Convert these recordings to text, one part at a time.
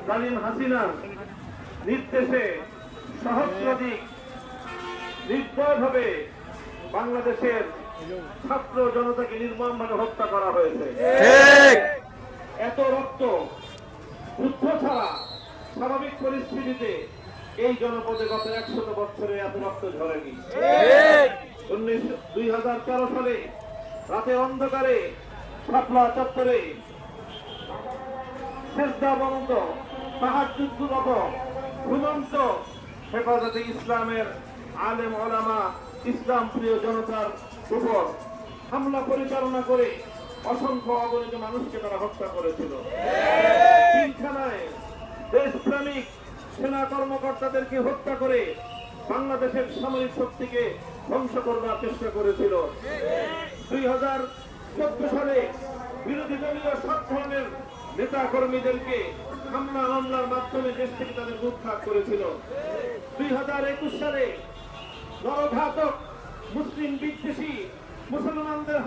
জালিম হাসিনার নির্দেশে সহস্রাধিক নির্দয়ভাবে বাংলাদেশের ছাত্র জনতাকে নির্মমভাবে হত্যা করা হয়েছে। এত রক্ত যুদ্ধ ছাড়া স্বাভাবিক পরিস্থিতিতে এই জনপদে গত 100 বছরে এত রক্ত ঝরেনি। 2013 সালে রাতে অন্ধকারে শাপলা চত্বরে সেজদাবনত তাহাজ্জুদরত ঘুমন্ত হেফাজতে ইসলামের আলেম ওলামা ইসলাম প্রিয় জনতার উপর হামলা পরিচালনা করে অসংখ্য অগণিত মানুষকে তারা হত্যা করেছিল। পিলখানায় দেশপ্রেমিক সেনা কর্মকর্তাদেরকে হত্যা করে বাংলাদেশের সামরিক শক্তিকে ধ্বংস করবার চেষ্টা করেছিল। 2014 সালে বিরোধী দলীয় সব ধরনের নেতা কর্মীদেরকে হামলা মামলার মাধ্যমে দেশ থেকে তাদের উৎখাত করেছিল। 2021 সালে নরঘাতক মুসলিম বিদ্বেষী মুসলমানদের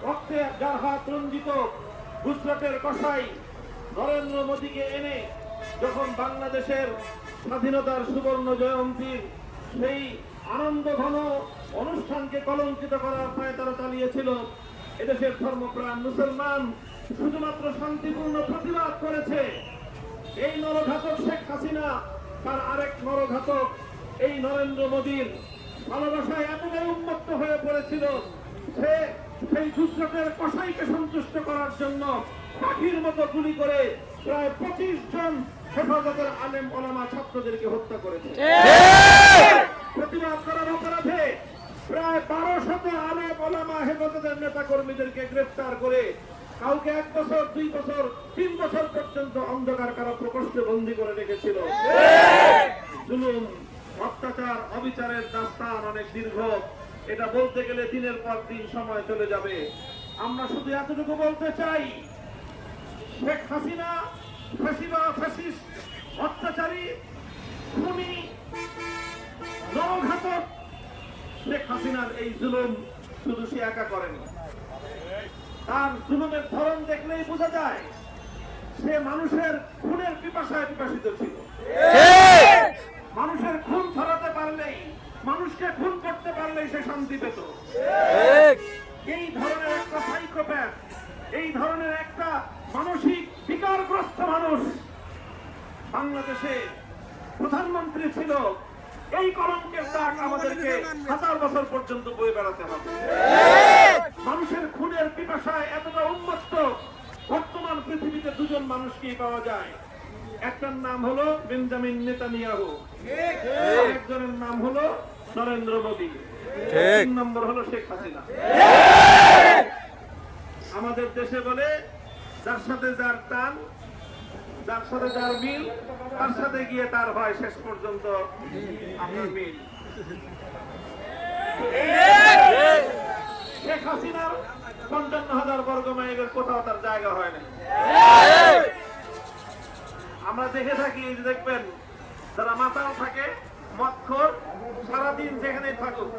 রক্তে যার হাত রঞ্জিত গুজরাটের কসাই নরেন্দ্র মোদীকে এনে যখন বাংলাদেশের স্বাধীনতার সুবর্ণ জয়ন্তীর সেই আনন্দ ঘন অনুষ্ঠানকে কলঙ্কিত করার পায়তারা চালিয়েছিল, এদেশের ধর্মপ্রাণ মুসলমান শুধুমাত্র শান্তিপূর্ণ প্রতিবাদ করেছে। এই নরঘাতক শেখ হাসিনা তার আরেক নরঘাতক এই নরেন্দ্র মোদীর ভালোবাসায় এতটাই উন্মত্ত হয়ে পড়েছিল, সে সেই গুজরাটের কসাইকে সন্তুষ্ট করার জন্য পাখির মতো গুলি করে প্রায় 25 জন হেফাজতের আলেম ওলামা ছাত্রদেরকে হত্যা করেছে। প্রতিবাদ করার অপরাধে প্রায় 1200 আলেম ওলামা হেফাজতের নেতা কর্মীদেরকে গ্রেফতার করে কাউকে 1 বছর 2 বছর 3 বছর পর্যন্ত অন্ধকার কারা প্রকোষ্ঠে বন্দী করে রেখেছিল। জুলুম, অত্যাচার, অবিচারের দাস্তান অনেক দীর্ঘ। এটা বলতে গেলে দিনের পর দিন সময় চলে যাবে। আমরা শুধু এতটুকু বলতে চাই, শেখ হাসিনা ফ্যাসিস্ট, অত্যাচারী, খুনি, নরঘাতক শেখ হাসিনার এই জুলুম শুধু সে একা করেনি। তার জুলুমের ধরন দেখলেই বোঝা যায় সে মানুষের খুনের পিপাসায় পিপাসিত ছিল। মানুষের খুন ছড়াতে পারলেই, মানুষকে খুন করতে পারলেই সে শান্তি পেত। এই ধরনের একটা সাইকোপ্যাথ, এই ধরনের একটা মানসিক বিকারগ্রস্ত মানুষ বাংলাদেশে প্রধানমন্ত্রী ছিল। এই কলঙ্কের দাগ আমাদেরকে 1000 বছর পর্যন্ত বয়ে বেড়াতে হবে। মানুষের খুনের পিপাসায় এতটা উন্মত্ত বর্তমান পৃথিবীতে দুজন মানুষকেই পাওয়া যায়। একটার নাম হলো বেঞ্জামিন নেতানিয়াহু, একজনের নাম হলো নরেন্দ্র মোদী, 3 নম্বর হলো শেখ হাসিনা। আমাদের দেশে বলে যার সাথে যার টান, যার সাথে যার মিল, তার সাথে গিয়ে তার হয় শেষ পর্যন্ত আপনার মিল। শেখ হাসিনার 55,000 বর্গ মাইলের কোথাও তার জায়গা হয় না। আমরা দেখে থাকি, এই যে দেখবেন যারা মাতাল থাকে, মদখোর, সারাদিন যেখানেই থাকুক,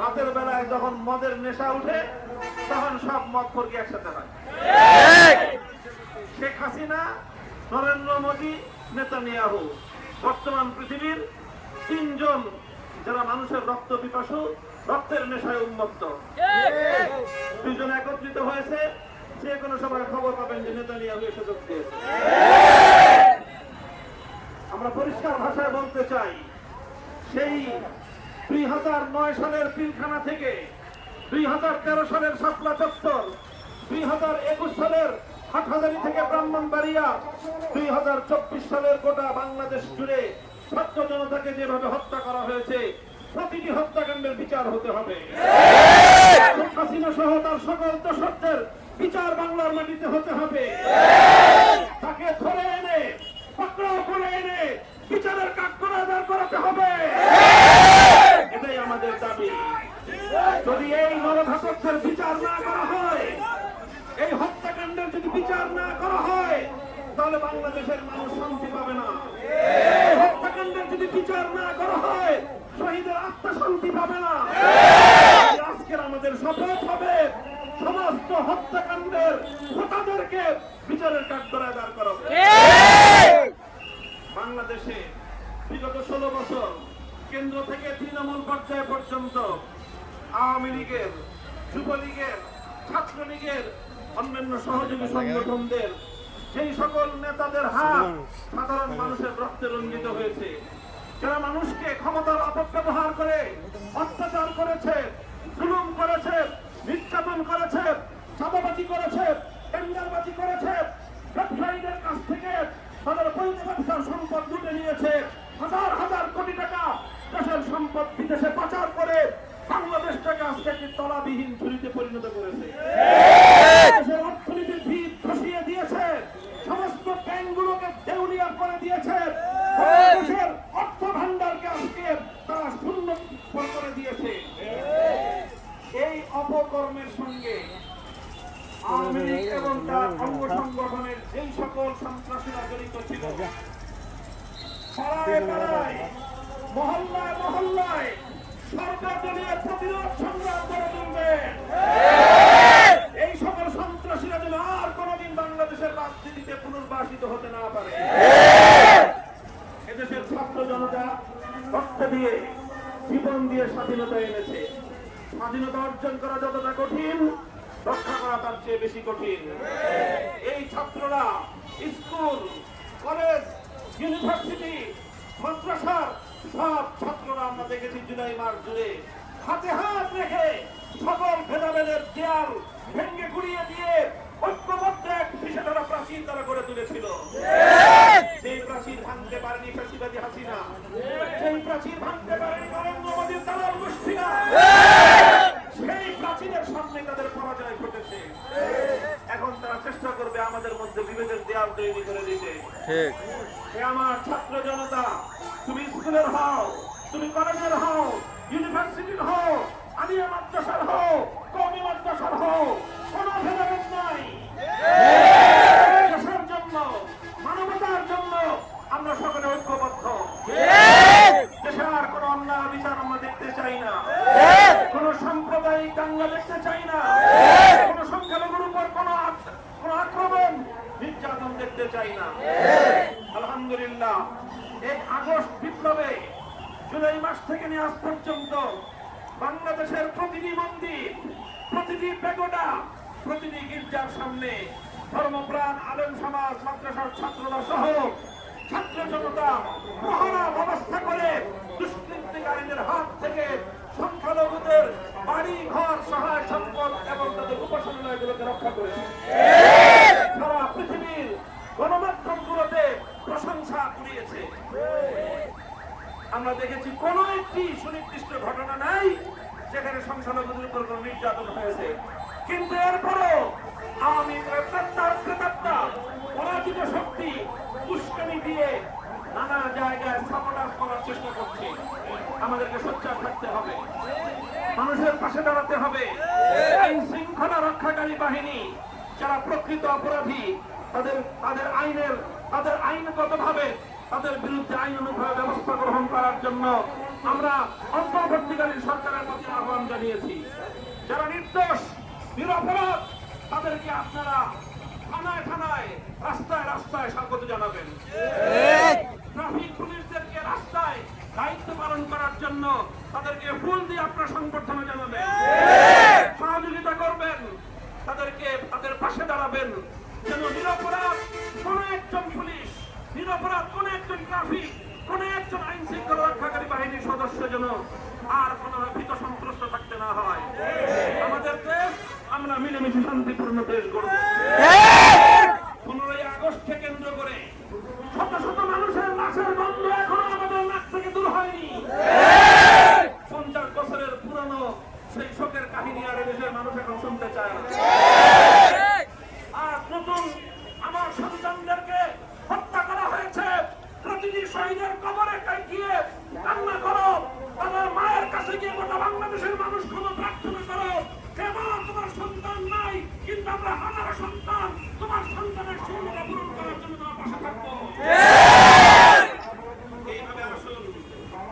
রাতের বেলায় যখন মদের নেশা উঠে তখন সব মদখোরকে একসাথে হয়। শেখ হাসিনা, নরেন্দ্র মোদী, নেতানিয়াহু বর্তমান পৃথিবীর 3 জন যারা মানুষের রক্ত পিপাসু, রক্তের নেশায় উন্মত্ত। 2 জন একত্রিত হয়েছে, যে কোনো সময় খবর পাবেন যে নেতানিয়াহু এসে যোগ দিয়েছে। আমরা পরিষ্কার ভাষায় বলতে চাই, সেই 2009 সালের পিলখানা থেকে 2013 সালের শাপলা চত্বর, 2021 সালের হাটহাজারী থেকে ব্রাহ্মণবাড়িয়া, 2024 সালের গোটা বাংলাদেশ জুড়ে ছাত্র জনতাকে যেভাবে হত্যা করা হয়েছে, প্রতিটি হত্যাকাণ্ডের বিচার হতে হবে। হাসিনা সহ তার সকল দোষরদের বিচার বাংলার মাটিতে হতে হবে। তাকে ধরে এনে, পাকড়াও করে এনে বিচারের কাঠগড়ায় আদায় করাতে হবে। এটাই আমাদের দাবি। যদি এই নরঘাতকদের বিচার না করা হয়, এই হত্যাকাণ্ডের যদি বিচার না করা হয়, তাহলে বাংলাদেশের মানুষ শান্তি পাবে না। হত্যাকাণ্ডের যদি বিচার না করা হয়, শহীদের আত্মা শান্তি পাবে না। আজকের আমাদের শপথ হবে, সমস্ত হত্যাকাণ্ডের হোতাদেরকে বিচারের কাঠগড়ায় দাঁড় করাবো। বাংলাদেশে বিগত 16 বছর কেন্দ্র থেকে তৃণমূল পর্যায় পর্যন্ত আওয়ামী লীগের, যুবলীগের, ছাত্রলীগের, অন্যান্য সহযোগী সংগঠনদের সেই সকল নেতাদের হাত সাধারণ মানুষের রক্তে রঞ্জিত হয়েছে, যারা মানুষকে ক্ষমতার অপব্যবহার করে অত্যাচার করেছে, জুলুম করেছে, নির্যাতন করেছে, চাঁদাবাজি করেছে, টেন্ডারবাজি করেছে, ব্যবসায়ীদের কাছ থেকে তাদের বৈধ ব্যবসার সম্পদ লুটে নিয়েছে, হাজার হাজার কোটি টাকা দেশের সম্পদ বিদেশে পাচার করে বাংলাদেশটাকে আজকে একটি তলাবিহীন ঝুড়িতে পরিণত করেছে। দেশের অর্থনীতির ভিত ধসিয়ে দিয়েছে, সমস্ত ব্যাংকগুলোকে দেউলিয়া করে দিয়েছে, দেশের অর্থ ভান্ডারকে আজকে তারা শূন্য করে দিয়েছে। এই অপকর্মের সঙ্গে আওয়ামী লীগ এবং তার অঙ্গ সংগঠনের যেই সকল সন্ত্রাসীরা জড়িত ছিল, পাড়ায় পাড়ায়, মহল্লায় মহল্লায় সর্বদলীয় প্রতিরোধ সংগ্রাম করে তুলবে। এই সকল সন্ত্রাসীরা যেন আর কোনদিন বাংলাদেশের রাজনীতিতে পুনর্বাসিত হতে না পারে। এদেশের ছাত্র জনতা রক্ত দিয়ে, জীবন দিয়ে স্বাধীনতা এনেছে। স্বাধীনতা অর্জন করা যতটা কঠিন, রক্ষা করা তার চেয়ে বেশি কঠিন। এই ছাত্ররা স্কুল, কলেজ, ইউনিভার্সিটি, মাদ্রাসার সব ছাত্ররা আমরা দেখেছি জুলাই মাস জুড়ে হাতে হাত রেখে সকল ভেদাভেদের দেয়াল ভেঙে গুড়িয়ে দিয়ে ঐক্যবদ্ধ এক বিশেষধারা প্রাচীর তারা গড়ে তুলেছিল। সেই প্রাচীর ভাঙতে পারেনি ফ্যাসিবাদী হাসিনা, সেই প্রাচীর ভাঙতে পারেনি নরেন্দ্র মোদীর দালাল গোষ্ঠীরা। সেই প্রাচীরের সামনে তাদের পরাজয় ঘটেছে। এখন তারা চেষ্টা করবে আমাদের মধ্যে বিভেদের দেয়াল তৈরি করে দিতে। আমার ছাত্র জনতা, তুমি স্কুলের হও, তুমি কলেজের হও, ইউনিভার্সিটির হও, আলিয়া মাদ্রাসার হও, কওমি মাদ্রাসার হও, কোন ভেদাভেদ নাই। দেশের জন্য, মানবতার জন্য আমরা সকলে ঐক্যবদ্ধ। দেশে আর কোন অন্যায় বিচার আমরা দেখতে চাই না, কোন সাম্প্রদায়িক দাঙ্গা দেখতে চাই না, কোন সংখ্যালঘুর উপর কোন আক্রমণ, নির্যাতন দেখতে চাই না। আলহামদুলিল্লাহ, এই আগস্ট বিপ্লবে জুলাই মাস থেকে নিয়ে আজ পর্যন্ত বাংলাদেশের প্রতিটি মন্দির, প্রতিটি পেগোডা, প্রতিটি গির্জার সামনে ধর্মপ্রাণ আলেম সমাজ, মাদ্রাসার ছাত্ররা সহ ছাত্র জনতা প্রহরা ব্যবস্থা করে দুষ্কৃতিকারীদের হাত থেকে সংখ্যালঘুদের বাড়ি ঘর, সহায় সম্পদ এবং তাদের উপাসনালয়গুলোকে রক্ষা করেছে। সারা পৃথিবীর গণমাধ্যমগুলোতে প্রশংসা কুড়িয়েছে। আমরা দেখেছি কোন একটি সুনির্দিষ্ট ঘটনা নাই যেখানে সংখ্যালঘুদের উপর কোন নির্যাতন হয়েছে, কিন্তু এরপরও আওয়ামী পরাজিত শক্তি উস্কানি দিয়ে নানা জায়গায় সাপোর্টার করার চেষ্টা করছে। আমাদেরকে সোচ্চার থাকতে হবে, মানুষের পাশে দাঁড়াতে হবে। আইন শৃঙ্খলা রক্ষাকারী বাহিনী যারা প্রকৃত অপরাধী, তাদের আইনগতভাবে তাদের বিরুদ্ধে আইন অনুযায়ী ব্যবস্থা গ্রহণ করার জন্য আমরা অন্তর্বর্তীকালীন সরকারের প্রতি আহ্বান জানিয়েছি। যারা নির্দোষ, নিরপরাধ, তাদেরকে আপনারা থানায় থানায়, রাস্তায় রাস্তায় স্বাগত জানাবেন। ট্রাফিক পুলিশদেরকে রাস্তায় দায়িত্ব পালন করার জন্য তাদেরকে ফুল দিয়ে আপনারা সংবর্ধনা জানাবেন, সহযোগিতা করবেন, তাদেরকে তাদের পাশে দাঁড়াবেন, যেন নিরপরাধ কোন একজন পুলিশ, নিরপরাধ কোন একজন ট্রাফিক, কোন একজন আইন শৃঙ্খলা রক্ষাকারী বাহিনীর সদস্য যেন আর কোন ভীত সন্ত্রস্ত থাকতে না হয়। আমাদের দেশ আমরা মিলেমিশে শান্তিপূর্ণ দেশ গড়ব। 15ই আগস্টকে কেন্দ্র করে শত শত মানুষের লাশের গন্ধ এখনো আমাদের নাক থেকে দূর হয়নি। 50 বছরের পুরানো সেই শোকের কাহিনী আর দেশের মানুষ এখন শুনতে চায় না। আর নতুন আমার সন্তানদেরকে হত্যা করা হয়েছে, প্রতিটি শহীদের কবরে গিয়ে কান্না করো, তাদের মায়ের কাছে গিয়ে গোটা বাংলাদেশের মানুষ ক্ষমা প্রার্থনা করো, কেবল তোমার সন্তান নাই, কিন্তু আমরা হাজারো সন্তান তোমার সন্তানের শূন্যতা পূরণ করার জন্য তোমার পাশে থাকবো। এইভাবে আসুন,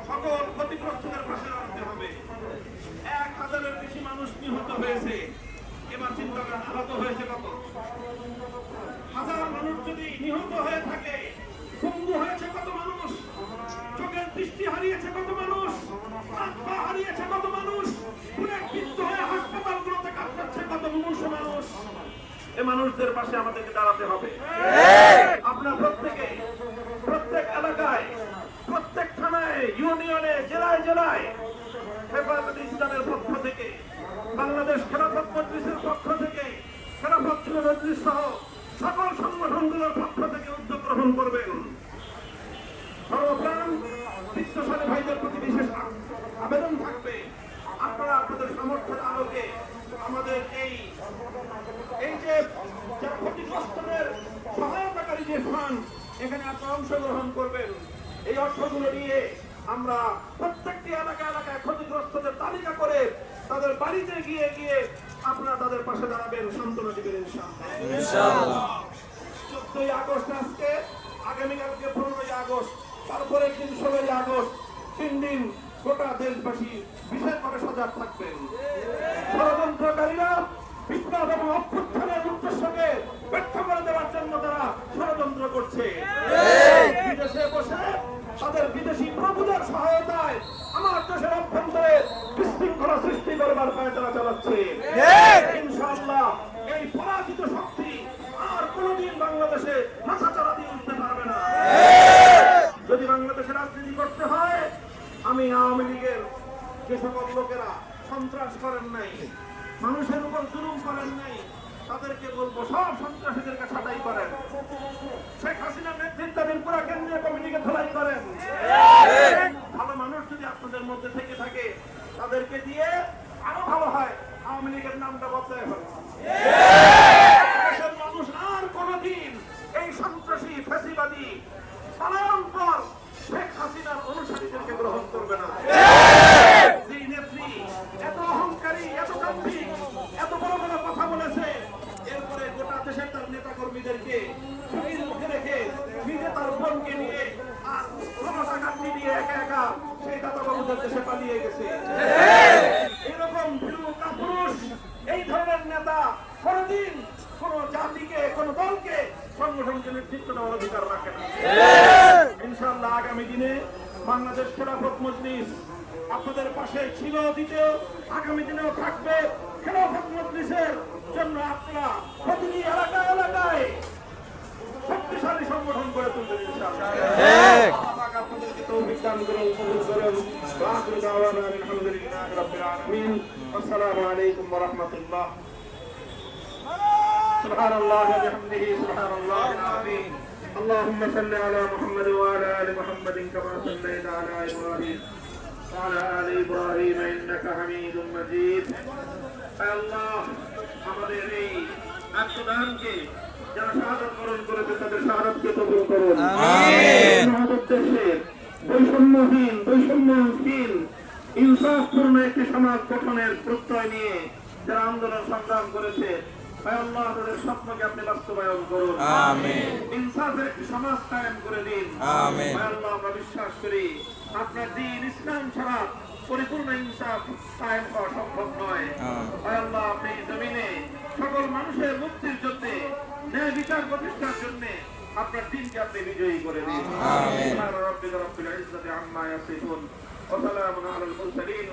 সকল ক্ষতিগ্রস্তদের পাশে দাঁড়াতে হবে। 1000-এর বেশি মানুষ নিহত হয়েছে। এবার নিহত হয়ে থাকে, পঙ্গু হয়েছে কত মানুষ, চোখের দৃষ্টি হারিয়েছে কত মানুষ, হাত পা হারিয়েছে কত মানুষ, পুনরাবৃত্ত হয়ে হাসপাতালগুলোতে কাটাচ্ছে কত মুমূর্ষু মানুষ। এই মানুষদের পাশে আমাদেরকে দাঁড়াতে হবে। আপনার প্রত্যেকে, প্রত্যেক এলাকায়, প্রত্যেক থানায়, ইউনিয়নে, জেলায় জেলায় হেফাজতে ইসলামের পক্ষ থেকে, বাংলাদেশ খেলাফত মজলিসের পক্ষ থেকে, খেলাফত মজলিস সহ সকল সংগঠনগুলোর পক্ষ থেকে উদ্যোগ গ্রহণ করবেন। সর্বপ্রাণ বিশ্বসারী ভাইদের প্রতি বিশেষ আবেদন থাকবে, আপনারা আপনাদের সামর্থ্যের আলোকে আমাদের এই যে ক্ষতিগ্রস্তদের সহায়তাকারী যে ফান্ড, এখানে আপনারা অংশগ্রহণ করবেন। এই অর্থগুলো নিয়ে আমরা প্রত্যেকটি এলাকায় ক্ষতিগ্রস্তদের তালিকা করে তাদের বাড়িতে গিয়ে গিয়ে আপনারা তাদের পাশে দাঁড়াবেন, সান্ত্বনা দিবেন ইনশাআল্লাহ। 14ই আগস্ট আজকে, আগামীকালকে 15ই আগস্ট, তারপরে 16ই আগস্ট, 3 দিন গোটা দেশবাসী বিশেষভাবে সজাগ থাকবেন। ষড়যন্ত্রকারীরা বিপ্লব এবং অভ্যুত্থানের উদ্দেশ্যকে ব্যর্থ করে দেওয়ার জন্য তারা ষড়যন্ত্র করছে। বিদেশে বসে তাদের বিদেশি প্রভুদের সহায়তায় আমার দেশের অভ্যন্তরে বিশৃঙ্খলা সৃষ্টি করবার পায়তারা চালাচ্ছে। ইনশাআল্লাহ এই পরাজিত শক্তি আর কোনদিন বাংলাদেশে মাথা চাড়া দিয়ে উঠতে পারবে না। যদি বাংলাদেশে রাজনীতি করতে হয়, আমি আওয়ামী লীগের যে সকল লোকেরা সন্ত্রাস করেন নাই, মানুষের উপর জুলুম করেন নাই, তাদেরকে বলবো সব সন্ত্রাসীদেরকে ছাঁটাই করেন। শেখ হাসিনার নেতৃত্বাধীন পুরা কেন্দ্রীয় কমিটিকে ধলাই করেন। ভালো মানুষ যদি আপনাদের মধ্যে থেকে থাকে, তাদেরকে দিয়ে আরো ভালো হয় আওয়ামী লীগের নামটা বদলায় ফেলে। দেশের মানুষ আর কোনদিন এই সন্ত্রাসী ফ্যাসিবাদী পালায়নপর শেখ হাসিনার অনুসারীদেরকে গ্রহণ করবে না। যে নেত্রী এত অহংকারী, এত দাম্ভিক, এত বড় বড় কথা বলেছে, এরপরে গোটা দেশের তার নেতা কর্মীদেরকে চুরির মুখে রেখে নিজে তার বোনকে নিয়ে আর ক্ষমতা কাটনি দিয়ে একা একা সেই দাদা বাবুদের দেশে পালিয়ে গেছে। এরকম ভীরু কাপুরুষ, এই ধরনের নেতা কোনদিন কোন জাতিকে, কোন দলকে, সংগঠনকে নেতৃত্ব দেওয়ার অধিকার রাখে না। ইনশাআল্লাহ আগামী দিনে বাংলাদেশ খেলাফত মজলিস আপনাদের পাশে ছিল, দ্বিতীয় আগামী দিনেও থাকবে। খেলাফত মজলিসের জন্য আপনারা প্রতিটি এলাকায় এলাকায় শক্তিশালী সংগঠন করে তুলবেন ইনশাআল্লাহ। আপনাদেরকে তৌফিক দান করুন, কবুল করুন। ওয়া আখিরু দাওয়ানা আলহামদুলিল্লাহি রাব্বিল আলামিন। আসসালামু আলাইকুম ওয়া রাহমাতুল্লাহ। সুবহানাল্লাহি ওয়া বিহামদিহি, সুবহানাল্লাহিল আযীম। اللهم صل على محمد وعلى ال محمد كما صليت على ابراهيم وعلى ال ابراهيم انك حميد مجيد। আল্লাহ আমাদের এই আত্মদানকে যারা শাহাদাত বরণ করেছে তাদের শাহাদাতকে কবুল করুন। আমিন। মহৎ বৈষম্যহীন ইনসাফপূর্ণ একটি সমাজ গঠনের প্রত্যয় নিয়ে যারা আন্দোলন সংগ্রাম করেছে, আল্লাহ তাদের স্বপ্নকে আপনি বাস্তবায়ন করুন। আমিন। ইনসাফের একটি সমাজ কায়েম করে দিন। আমিন। আল্লাহ আমরা বিশ্বাস করি আপনার দ্বীন ইসলাম ছাড়া পরিপূর্ণ ইনসাফ কায়েম হওয়া সম্ভব নয়। আল্লাহ আপনি জমিনে সকল মানুষের মুক্তির জন্য, ন্যায় বিচার প্রতিষ্ঠার জন্য আপনার দ্বীনকে আপনি বিজয়ী করে দিন। আমিন। সুবহান রাব্বিকা রাব্বিল ইজ্জাতি আম্মা ইয়াসিফুন ওয়া সালামুন আলাল মুরসালিন।